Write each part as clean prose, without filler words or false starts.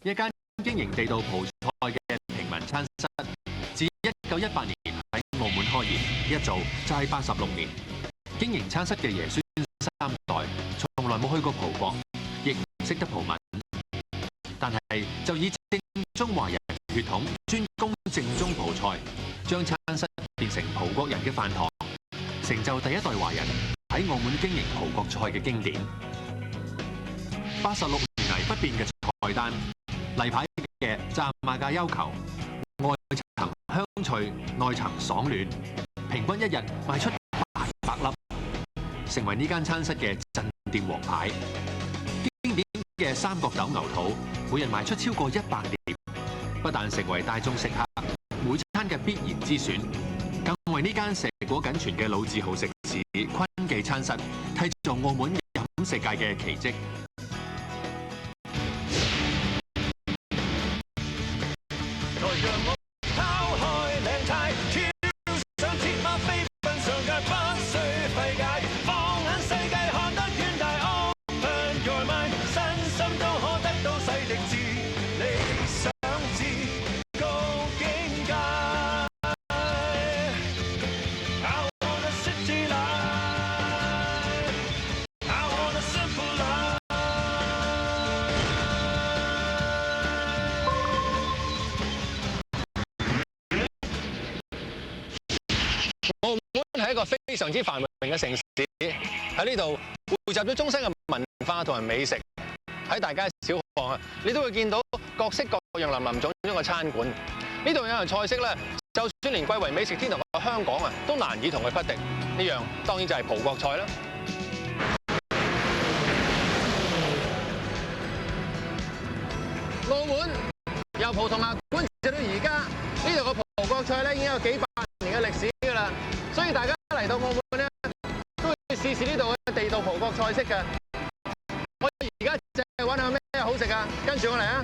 一間經營地道葡菜嘅平民餐室，自1918年喺澳門開業，一做就係86年。經營餐室嘅爺孫3代，從來冇去過葡國，亦唔識得葡文，但係就以正宗華人血統，專攻正宗葡菜，將餐室變成葡國人嘅飯堂，成就第一代華人喺澳門經營葡國菜嘅經典。86年嚟不變嘅菜單，例牌嘅炸馬架要求，外層香脆，內層爽暖，平均一日賣出800粒，成為呢間餐室嘅鎮店王牌。經典嘅三角豆牛肚，每日賣出超過100碟，不但成為大眾食客每餐嘅必然之選，更為呢間碩果僅存嘅老字號食肆坤記餐室締造澳門飲食界嘅奇蹟。澳門係一個非常之繁榮嘅城市，喺呢度匯集咗終身嘅文化同埋美食。喺大街小巷啊，你都會見到各式各樣林林總總嘅餐館。呢度有樣菜式咧，就算連貴為美食天堂嘅香港啊，都難以同佢匹敵。呢樣當然就係葡國菜啦。澳門由葡萄牙管治到而家，呢度嘅葡國菜咧已經有幾百年嘅歷史㗎啦。所以大家嚟到澳門咧，都會試試呢度嘅地道葡國菜式嘅。我而家淨係揾下咩好食啊，跟住我嚟啊！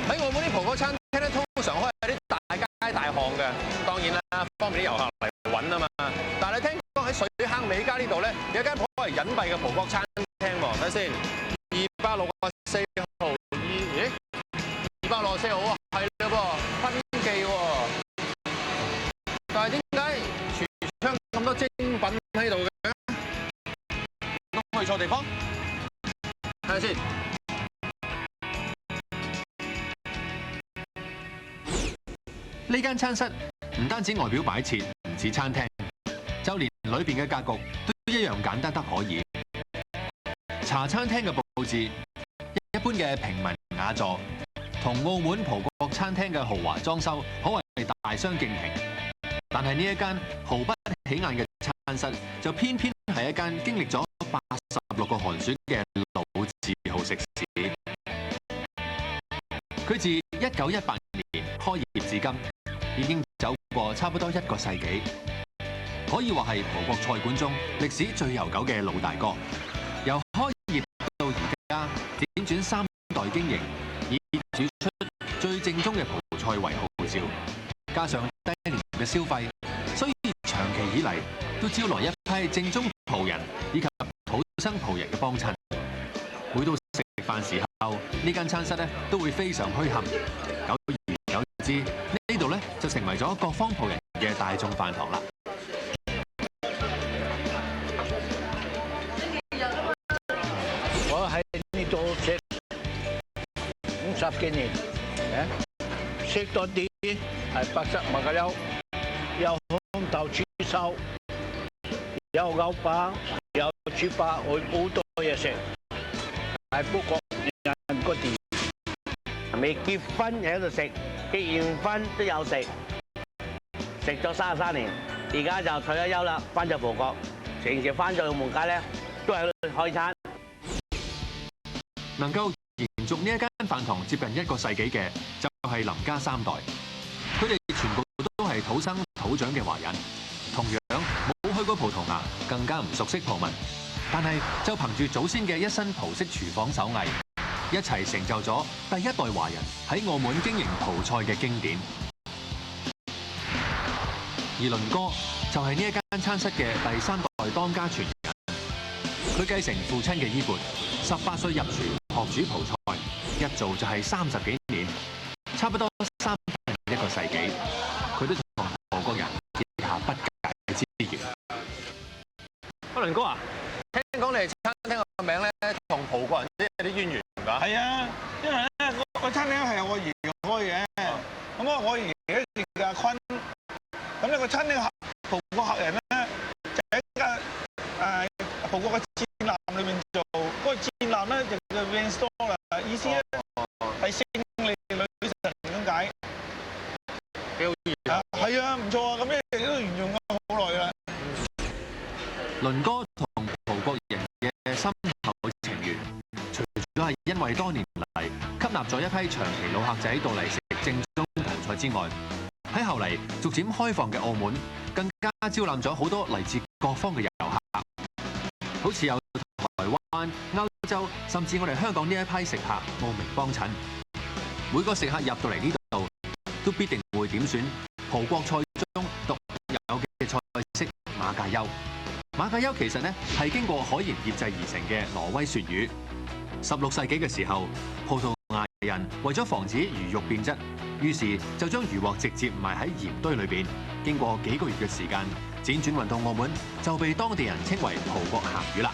喺澳門啲葡國餐廳咧，通常開喺啲大街大巷嘅，當然啦，方便啲遊客嚟揾啊嘛。但係聽講喺水坑尾街呢度咧，有一間頗為隱蔽嘅葡國餐廳喎，睇下先。264號咦？264號啊，係嘞噃，坤記喎。但係點解櫥窗咁多精品喺度嘅？去錯地方？睇下先。呢間餐室唔單止外表擺設唔似餐廳，就連裏邊嘅格局都一樣簡單得可以。茶餐廳嘅佈置，一般嘅平民雅座，同澳門葡國餐廳嘅豪華裝修可謂大相徑庭。但係呢一間毫不起眼嘅餐室，就偏偏係一間經歷咗86個寒暑嘅老字號食肆。佢自1918年開業至今，已經走過差不多1個世紀，可以話係葡國菜館中歷史最悠久嘅老大哥。由開業到而家，輾轉3代經營，以煮出最正宗嘅葡菜為號召，加上低廉嘅消費，所以長期以嚟都招來一批正宗葡人以及土生葡人嘅幫襯。每到食飯時候，呢間餐室咧都會非常墟冚。久而久之，呢度咧就成為咗各方葡人嘅大眾飯堂啦。我喺呢度食50幾年，食多啲係白色馬甲優，有紅豆豬手，有牛扒，有豬扒，好多嘢食。係葡國人嗰啲未結婚喺度食，結完婚都有食，食咗33年，而家就退咗休啦，翻咗葡國，成時翻咗澳門街咧，都喺度開餐。能夠延續呢一間飯堂接近1個世紀嘅，就係林家3代。佢哋全部都係土生土長嘅華人，同樣冇去過葡萄牙，更加唔熟悉葡文。但係就憑住祖先嘅一身葡式廚房手藝，一齊成就咗第一代華人喺澳門經營葡菜嘅經典。而倫哥就係呢一間餐室嘅第3代當家傳人。佢繼承父親嘅衣缽，18歲入廚學煮葡菜，一做就係30幾年，差不多1/3個世紀。佢都同葡國人結下不解嘅之緣。阿倫哥啊，聽講你哋餐廳個名咧同葡國人有啲淵源㗎？係啊，因為咧個餐廳係我爺爺開嘅，咁我爺爺叫阿坤，咁呢個餐廳葡國客人咧就喺間葡國嘅戰艦裏面做，嗰個戰艦咧就叫 Van Store 啦，意思咧係勝利女神咁解。幾好意思啊！係啊，唔錯啊，咁咧亦都沿用咗好耐啦。倫哥同葡國人嘅深厚情緣，除咗係因為多年嚟吸納咗一批長期老客仔到嚟食正宗葡菜之外，喺後嚟逐漸開放嘅澳門，更加招攬咗好多嚟自各方嘅遊客，好似有台灣、歐洲，甚至我哋香港呢一批食客慕名幫襯。每個食客入到嚟呢度，都必定會點選葡國菜中獨有嘅菜式馬介休。馬介休其實咧係經過海鹽醃製而成嘅挪威鱈魚。16世紀嘅時候，葡萄牙人為咗防止魚肉變質，於是就將魚獲直接埋喺鹽堆裏邊。經過幾個月嘅時間，輾轉運到澳門，就被當地人稱為葡國鹹魚啦。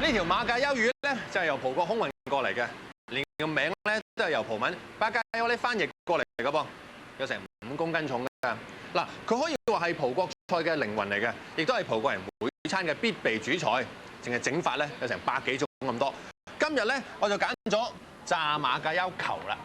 呢條馬介休魚咧就係由葡國空運過嚟嘅，連個名咧都係由葡文馬介休咧翻譯過嚟嘅噃，有成5公斤重嘅。嗱，佢可以話係葡國菜嘅靈魂嚟嘅，亦都係葡國人每餐嘅必備主菜。淨係整法咧有成100幾種咁多。今日咧我就揀咗炸馬介休球啦。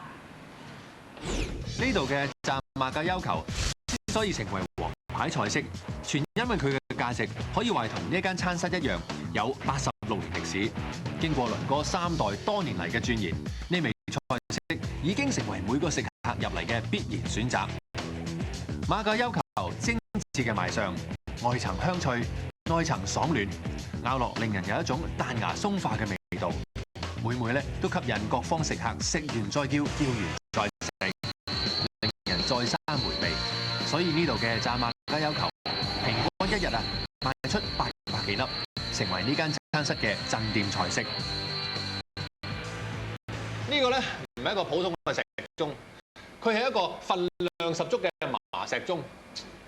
呢度嘅炸馬介休球之所以成為王牌菜式，全因為佢嘅價值可以話同呢一間餐室一樣，有86年歷史。經過倫哥3代多年嚟嘅鑽研，呢味菜式已經成為每個食客入嚟嘅必然選擇。馬介休球精緻嘅賣相，外層香脆，內層爽暖，咬落令人有一種彈牙鬆化嘅味道。每每咧都吸引各方食客食完再叫，叫完再食，令人再三回味。所以呢度嘅炸馬介休球，平均一日賣出800幾粒，成為呢間餐室嘅鎮店菜式。呢個咧唔係一個普通嘅石鐘，佢係一個份量十足嘅麻石鐘，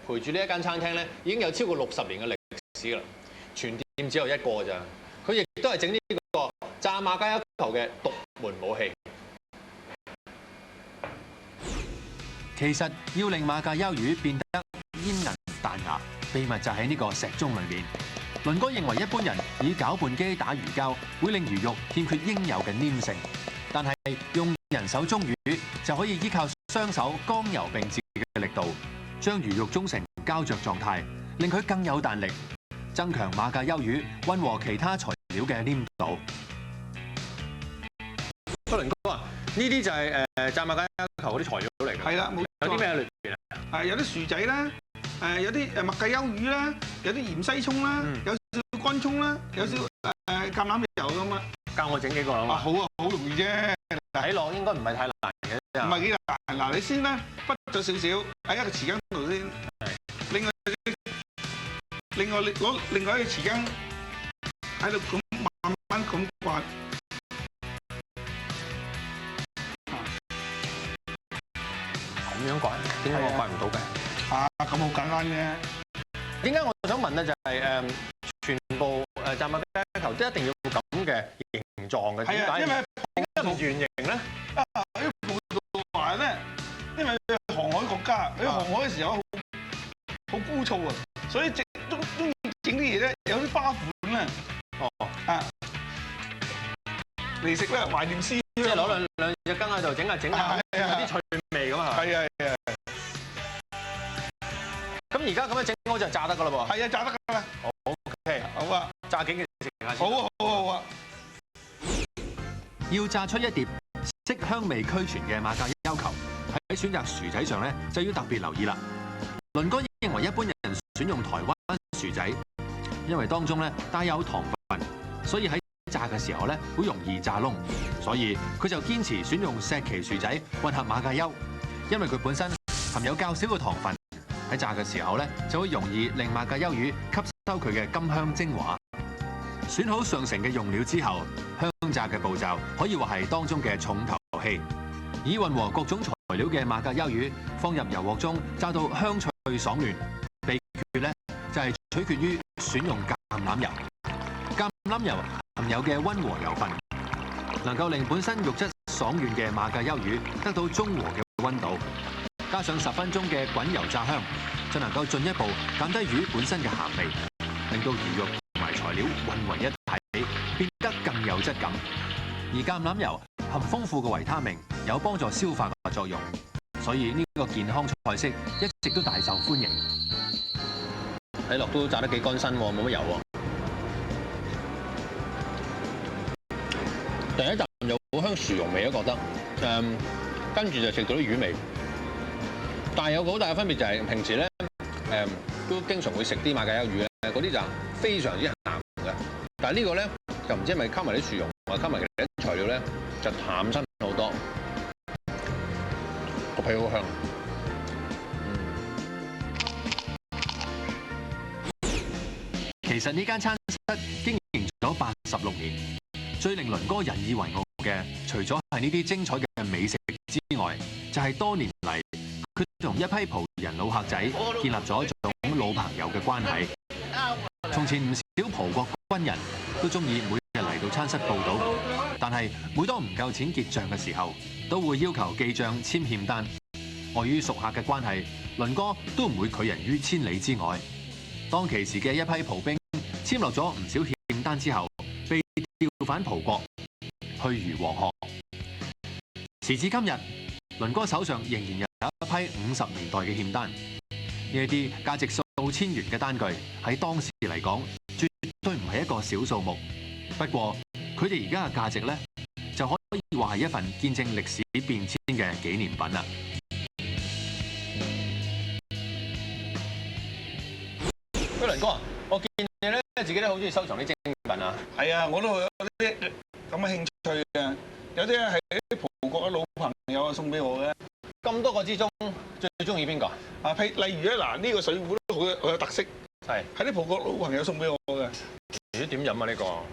陪住呢一間餐廳咧已經有超過60年嘅歷史啦。全店只有一個咋，佢亦都係整呢個炸馬介休球嘅獨門武器。其實要令馬介休魚變得煙韌彈牙，秘密就喺呢個石鐘裏面。倫哥認為一般人以攪拌機打魚膠會令魚肉欠缺應有嘅黏性，但係用人手中魚就可以依靠雙手剛柔並濟嘅力度，將魚肉中成膠着狀態，令佢更有彈力，增強馬介休魚溫和其他材料嘅黏度。倫哥啊，呢啲就係炸馬介休球嗰啲材料嚟㗎。係啦，冇有啲咩喺裏邊啊？係有啲薯仔啦，有啲馬介休魚啦，有啲芫茜葱啦，有少少乾葱啦，有少橄欖油咁啊。教我整幾個啦嘛。好啊，好容易啫。睇落應該唔係太難嘅。唔係幾難。嗱，你先咧，滗咗少少喺一個匙羹度先。另外攞另外一個匙羹喺度咁慢慢咁刮。咁樣刮，點解我刮唔到嘅？咁好簡單嘅。點解我想問咧？就係全部炸馬介休球都一定要咁嘅形狀嘅？係啊，因為點解唔圓形咧？喺葡萄牙咧，因為航海國家，喺航海嘅時候好枯燥啊，所以中意整啲嘢咧有啲花款啊。嚟食咧懷念思鄉。即係攞兩隻羹喺度整下，有啲趣味咁啊。係啊。咁而家咁樣整好就炸得噶啦噃。係啊，炸得噶啦。OK，好啊，炸幾件食下先。好啊。要炸出一碟色香味俱全嘅馬介休球，喺選擇薯仔上咧就要特別留意啦。倫哥認為一般人選用台灣薯仔，因為當中咧帶有糖分，所以喺炸嘅時候咧好容易炸燶，所以佢就堅持選用石岐薯仔混合馬介休，因為佢本身含有較少嘅糖分，喺炸嘅時候咧就會容易令馬介休魚吸收佢嘅甘香精華。選好上乘嘅用料之後，香炸嘅步驟可以話係當中嘅重頭戲。以混和各種材料嘅馬介休魚放入油鑊中炸到香脆爽嫩，秘訣咧就係取決於選用橄欖油。橄欖油含有嘅溫和油分，能夠令本身肉質爽軟嘅馬介休魚得到中和嘅溫度，加上10分鐘嘅滾油炸香，就能夠進一步減低魚本身嘅鹹味，令到魚肉同埋材料混為一體，變得更有質感。而橄欖油含豐富嘅維他命，有幫助消化嘅作用，所以呢個健康菜式一直都大受歡迎。睇落都炸得幾乾身喎，冇乜油喎。第一啖就好香薯蓉味啊，覺得跟住就食到啲魚味。但係有個好大嘅分別就係平時咧都經常會食啲馬介休魚咧，嗰啲就非常之鹹嘅。但係呢個咧就唔知係咪溝埋啲薯蓉，或者溝埋其他材料咧，就淡身好多，個皮好香。其實呢間餐室經營咗86年，最令倫哥引以為傲嘅，除咗係呢啲精彩嘅美食之外，就係多年嚟佢同一批葡人老客仔建立咗一種老朋友嘅關係。從前唔少葡國軍人都中意每日嚟到餐室報到，但係每當唔夠錢結帳嘅時候，都會要求記帳簽欠單。礙於熟客嘅關係，倫哥都唔會拒人於千里之外。當其時嘅一批葡兵簽落咗唔少欠單之後，被調返葡國，去如黃鶴。時至今日，倫哥手上仍然有一批50年代嘅欠單，呢一啲價值數千元嘅單據喺當時嚟講，絕對唔係一個小數目。不過佢哋而家嘅價值咧，就可以話係一份見證歷史變遷嘅紀念品啦。喂，倫哥啊，我見你咧自己都好中意收藏啲精品啊。係啊，我都有啲咁嘅興趣嘅，有啲係啲葡國嘅老朋友送俾我嘅。咁多個之中，最中意邊個？啊，例如咧，嗱呢個水壺都好有特色，係啲葡國老朋友送俾我嘅。咦？點飲啊？呢個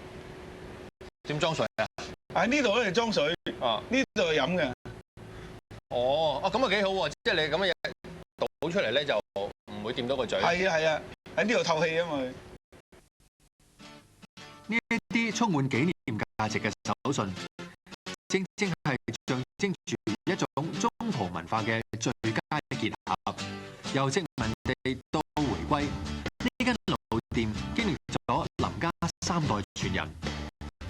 點裝水啊？喺呢度咧係裝水，啊呢度係飲嘅。哦，咁啊幾好喎！即係你咁嘅嘢倒出嚟咧，就唔會掂到個嘴。係啊係啊，喺呢度透氣啊嘛。呢一啲充滿紀念價值嘅手信，正正係象徵住一種中葡文化嘅最佳結合。由殖民地到回歸，呢間老店經歷咗林家3代傳人，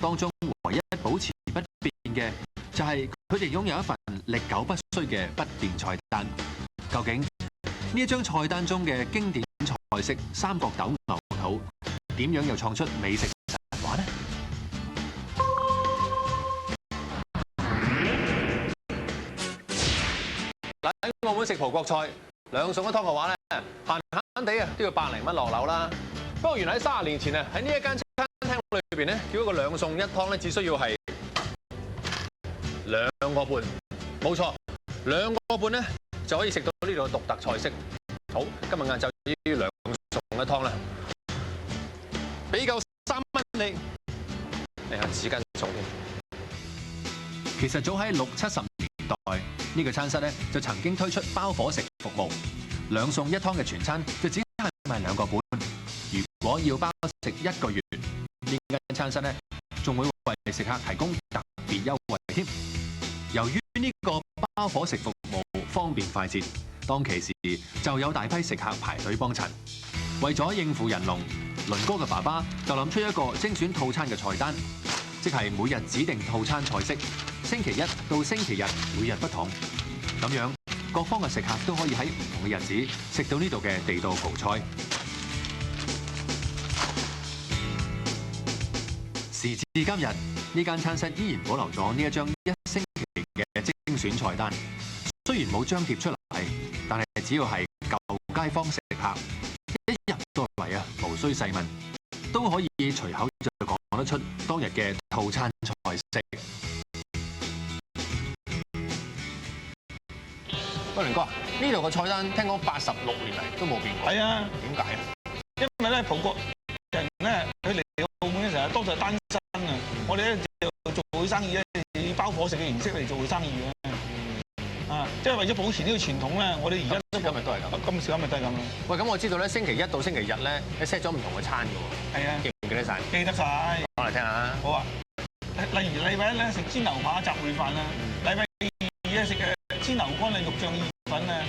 當中唯一保持不變嘅就係佢哋擁有一份歷久不衰嘅不變菜單。究竟呢一張菜單中嘅經典菜式三角豆牛肚，點樣又創出美食神話呢？喺澳門食葡國菜2餸一湯嘅話咧，閒閒地啊都要100零蚊落樓啦。不過原來喺30年前啊，喺呢一間餐廳裏邊咧，叫一個2餸一湯咧，只需要係2個半，冇錯，2個半咧就可以食到呢度嘅獨特菜式。好，今日晏晝呢2餸一湯啦，俾夠3蚊你，嚟下紙巾送添。其實早喺60、70年代，呢個餐室咧就曾經推出包伙食服務，2餸一湯嘅全餐就只係賣2個半。如果要包食1個月，呢間餐室咧仲會為食客提供特別優惠添。由於呢個包伙食服務方便快捷，當其時就有大批食客排隊幫襯。為咗應付人龍，倫哥嘅爸爸就諗出一個精選套餐嘅菜單，即係每日指定套餐菜式，星期一到星期日每日不同。咁樣各方嘅食客都可以喺唔同嘅日子食到呢度嘅地道葡菜。時至今日，呢間餐室依然保留咗呢一張1星期嘅精選菜單。雖然冇張貼出嚟，但係只要係舊街坊食客，一入到嚟啊，無需細問，都可以隨口就講得出當日嘅套餐菜式。喂，聯哥，呢度個菜單聽講86年嚟都冇變過。係啊，點解啊？因為咧葡國人咧，佢嚟澳門嘅時候多數係單身啊。我哋咧就做生意咧，以包伙食嘅形式嚟做生意嘅。啊，即係為咗保持呢個傳統咧，我哋而家今日都係咁。今時今日都係咁啦。喂，咁我知道咧，星期一到星期日咧，你 set 咗唔同嘅餐嘅喎。係啊，記唔記得晒？記得晒。講嚟聽下。好啊，例如禮拜一咧食煎牛扒雜燴飯啦，禮拜二咧食煎牛肝啊肉醬意粉啊，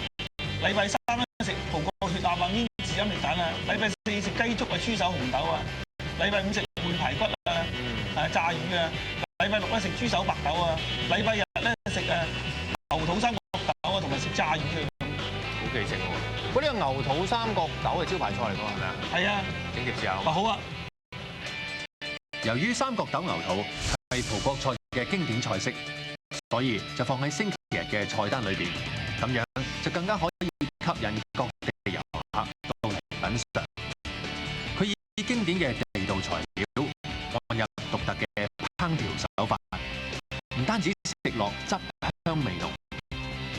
禮拜三咧食葡國血鴨啊煙豉陰力蛋啊，禮拜四食雞粥啊豬手紅豆啊，禮拜五食燴排骨啊炸魚啊，禮拜六咧食豬手白豆啊，禮拜日咧食牛肚三角豆啊，同埋食炸魚啊。好記性喎！喂，呢個牛肚三角豆係招牌菜嚟㗎，係咪啊？係啊，整碟試下。好啊。由於三角豆牛肚係葡國菜嘅經典菜式，所以就放喺星期日嘅菜單裏邊，咁樣就更加可以吸引各地嘅遊客到嚟品嚐。佢以經典嘅地道材料，混入獨特嘅烹調手法，唔單止食落汁香味濃，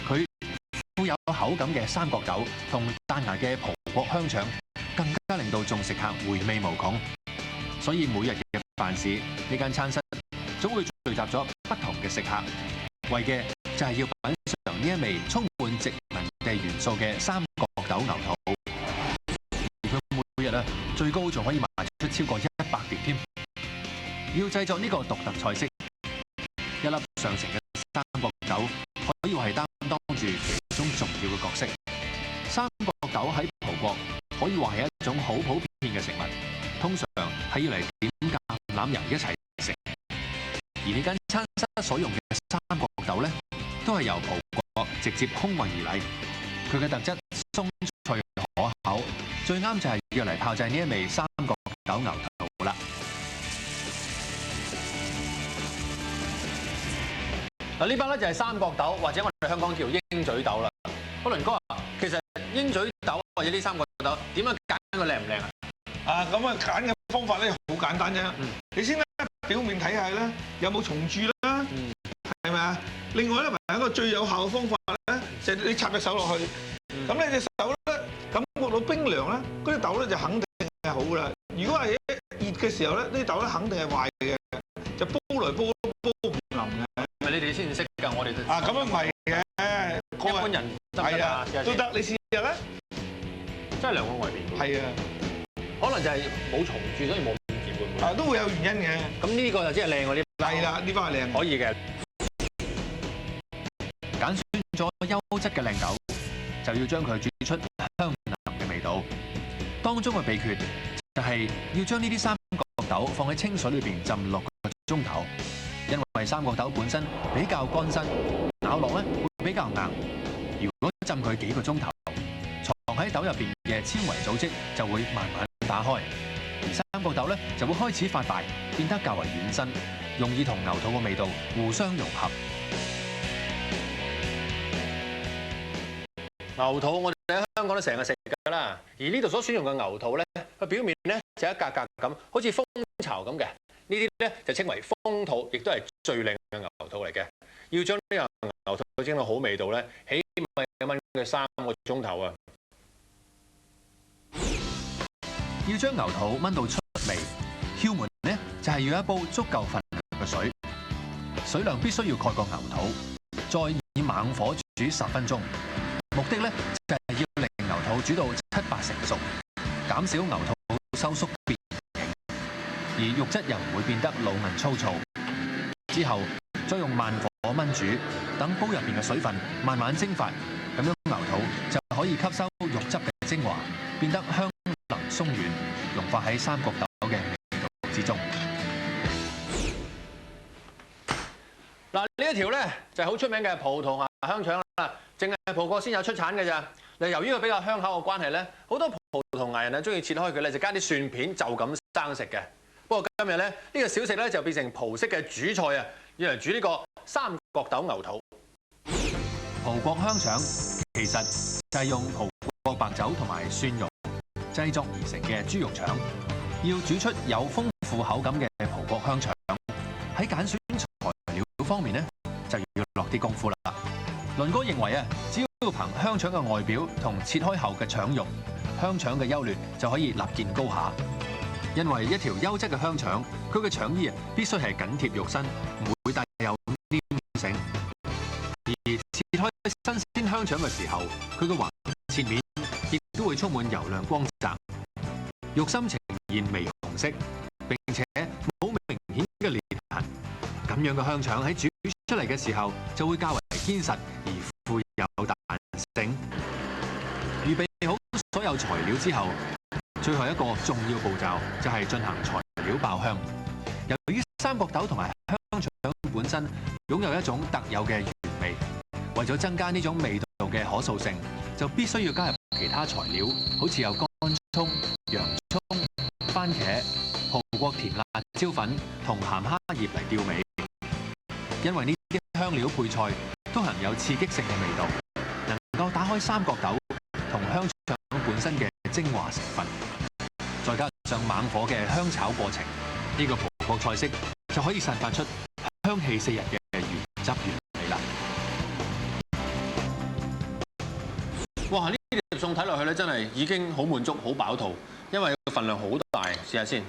佢富有口感嘅三角豆同彈牙嘅葡國香腸，更加令到眾食客回味無窮。所以每日嘅飯市呢間餐室總會聚集咗不同嘅食客，為嘅就係要品嚐呢一味充滿殖民地元素嘅三角豆牛肚。而佢每日最高仲可以賣出超過100碟添。要製作呢個獨特菜式，一粒上乘嘅三角豆可以話係擔當住其中重要嘅角色。三角豆喺葡國可以話係一種好普遍嘅食物。通常係要嚟點橄欖油一齊食，而呢間餐室所用嘅三角豆咧，都係由葡國直接空運而嚟。佢嘅特質鬆脆可口，最啱就係要嚟炮製呢一味三角豆牛肚啦。嗱，呢包咧就係三角豆，或者我哋香港叫鷹嘴豆啦。阿倫哥啊，其實鷹嘴豆或者呢三角豆點樣揀佢靚唔靚啊？咁啊揀嘅方法咧好簡單啫。你先咧表面睇下咧有冇蟲蛀啦，係咪啊？另外咧，一個最有效嘅方法咧，就係你插隻手落去，咁你隻手咧感覺到冰涼咧，嗰啲豆咧就肯定係好噶啦。如果係熱嘅時候咧，呢啲豆咧肯定係壞嘅，就煲來煲唔腍嘅。咪你哋先識㗎，我哋都咁樣唔係嘅，一般人係啊都得，你試下咧。真係兩個外邊。係啊。可能就係冇蟲蛀，所以冇咁熱會唔會？都會有原因嘅。咁呢個就真係靚喎，呢包。係啦，呢包係靚。可以嘅。揀選咗優質嘅靚豆，就要將佢煮出香濃嘅味道。當中嘅秘訣就係要將呢啲三角豆放喺清水裏邊浸6個鐘頭，因為三角豆本身比較乾身，咬落咧會比較硬。如果浸佢幾個鐘頭，藏喺豆入邊嘅纖維組織就會慢慢打開，而三角豆咧就會開始發大，變得較為軟身，容易同牛肚嘅味道互相融合。牛肚我哋喺香港都成日食㗎啦，而呢度所選用嘅牛肚咧，佢表面咧就一格格咁，好似蜂巢咁嘅。呢啲咧就稱為蜂肚，亦都係最靚嘅牛肚嚟嘅。要將呢個牛肚整到好味道咧，起碼要燜佢3個鐘頭啊！要將牛肚燜到出味，竅門呢就係要一煲足夠份量嘅水，水量必須要蓋過牛肚，再以猛火煮10分鐘。目的咧就係要令牛肚煮到7、8成熟，減少牛肚收縮變形，而肉質又唔會變得老韌粗糙。之後再用慢火燜煮，等煲入邊嘅水分慢慢蒸發，咁樣牛肚就可以吸收肉汁嘅精華，變得香腍鬆軟，融化喺三角豆嘅味道之中。嗱，呢一條咧就係好出名嘅葡萄牙香腸啦，淨係葡國先有出產嘅咋。嗱，由於佢比較香口嘅關係咧，好多葡萄牙人啊中意切開佢咧，就加啲蒜片就咁生食嘅。不過今日咧呢個小食咧就變成葡式嘅主菜啊，要嚟煮呢個三角豆牛肚。葡國香腸其實就係用葡國白酒同埋蒜蓉製作而成嘅豬肉腸。要煮出有豐富口感嘅葡國香腸，喺揀選材料方面咧就要落啲功夫啦。倫哥認為啊，只要要憑香腸嘅外表同切開後嘅腸肉，香腸嘅優劣就可以立見高下。因為一條優質嘅香腸，佢嘅腸衣必須係緊貼肉身，唔會帶有黏性。而切開新鮮香腸嘅時候，佢嘅橫切面亦都會充滿油亮光澤，肉心呈現微紅色，並且冇明顯嘅裂痕。咁樣嘅香腸喺煮出嚟嘅時候，就會較為堅實而富有彈性。預備好所有材料之後，最後一個重要步驟就係進行材料爆香。由於三角豆同埋香腸本身擁有一種特有嘅原味，為咗增加呢種味道嘅可塑性，就必須要加入其他材料，好似有乾葱、洋葱、番茄、葡國甜辣椒粉同鹹蝦葉嚟調味。因為呢啲香料配菜都含有刺激性嘅味道，能夠打開三角豆同香腸本身嘅精華成分，再加上猛火嘅香炒過程，呢個葡國菜式就可以散發出香氣四溢嘅原汁原味啦。哇！呢碟餸睇落去咧，真係已經好滿足、好飽肚，因為個份量好大。試下先，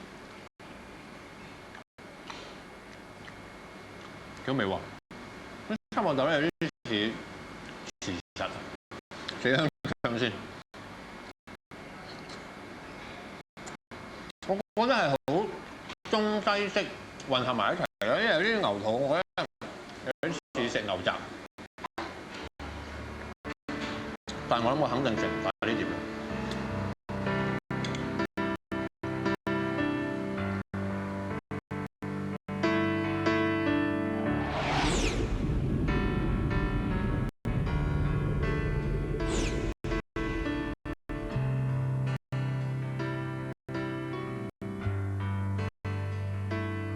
幾好味喎！三角豆咧有啲似磁實，試香腸先。我覺得係好中西式混合埋一齊咯，因為有啲牛肚，我覺得有啲似食牛雜，但係我諗我肯定食唔晒呢碟嘅。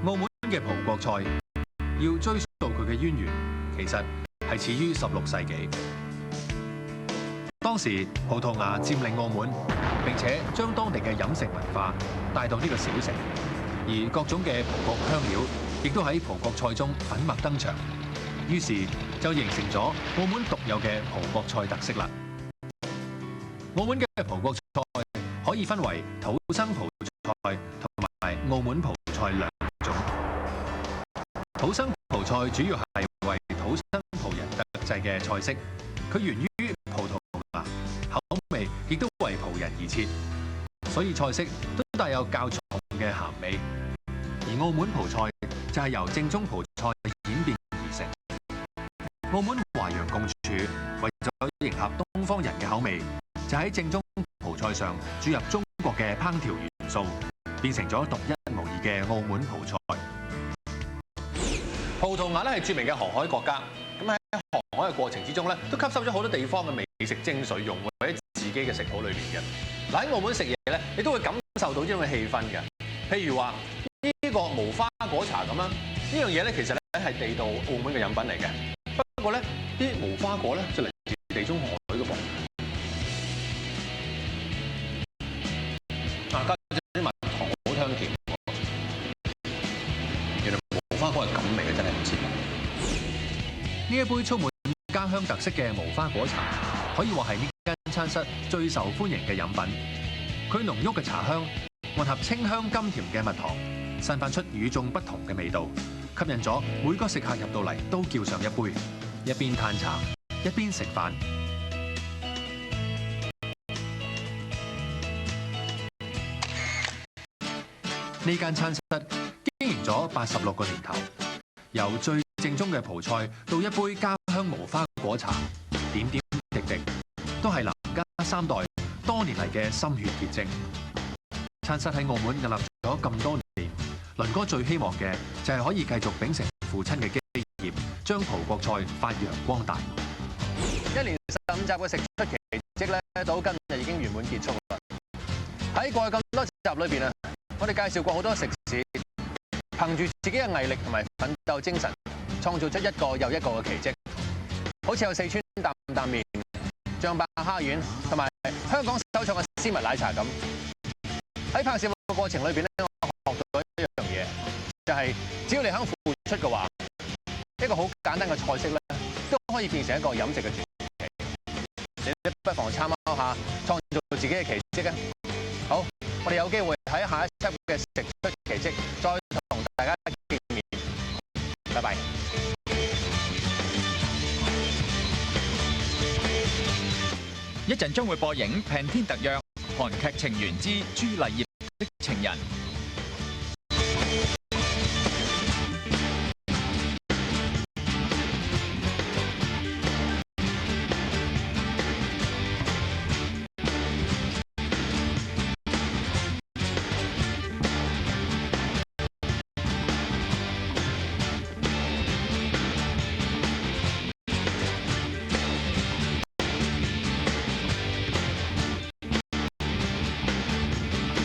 澳門嘅葡國菜要追溯到佢嘅淵源，其實係始於16世紀。當時葡萄牙佔領澳門，並且將當地嘅飲食文化帶到呢個小城，而各種嘅葡國香料亦都喺葡國菜中粉墨登場，於是就形成咗澳門獨有嘅葡國菜特色啦。澳門嘅葡國菜可以分為土生葡菜同埋澳門葡菜兩種。土生葡菜主要係為土生葡人特製嘅菜式，佢源於葡萄牙，口味亦都為葡人而設，所以菜式都帶有較重嘅鹹味。而澳門葡菜就係由正宗葡菜演變而成。澳門華洋共處，為咗迎合東方人嘅口味，就喺正宗葡菜上注入中國嘅烹調元素，變成咗獨一無二嘅澳門葡菜。葡萄牙咧係著名嘅航海國家，咁喺航海嘅過程之中咧，都吸收咗好多地方嘅美食精髓，融入喺自己嘅食譜裏面嘅。嗱，喺澳門食嘢咧，你都會感受到呢種嘅氣氛嘅。譬如話呢個無花果茶咁樣，呢樣嘢咧其實咧係地道澳門嘅飲品嚟嘅。不過咧，啲無花果咧就嚟自地中海嘅噃。加咗啲蜜糖，好香甜。原來無花果係咁味嘅，真係唔知。呢一杯充滿家鄉特色嘅無花果茶，可以話係呢間餐室最受歡迎嘅飲品。佢濃郁嘅茶香混合清香甘甜嘅蜜糖，散發出與眾不同嘅味道，吸引咗每個食客入到嚟都叫上一杯，一邊嘆茶一邊食飯。呢間餐室經營咗86個年頭，由最正宗嘅葡菜到一杯家鄉無花果茶，點點滴滴都係林家3代多年嚟嘅心血結晶。餐室喺澳門屹立咗咁多年，倫哥最希望嘅就係可以繼續秉承父親嘅基業，將葡國菜發揚光大。一連15集嘅食出奇蹟咧，到今日已經圓滿結束啦。喺過去咁多集裏邊啊，我哋介紹過好多食肆，憑住自己嘅毅力同埋奮鬥精神，創造出一個又一個嘅奇蹟。好似有四川擔擔麵、象拔蝦丸同埋香港首創嘅絲襪奶茶咁。喺拍攝嘅過程裏邊咧，我學到一樣嘢，就係只要你肯付出嘅話，一個好簡單嘅菜式咧，都可以變成一個飲食嘅傳奇。都不妨參考下，創造自己嘅奇蹟啊！好，我哋有機會喺下一輯嘅食出奇蹟再同大家見面，拜拜。一陣將會播映《平天特約》韓劇情緣之朱麗葉的情人。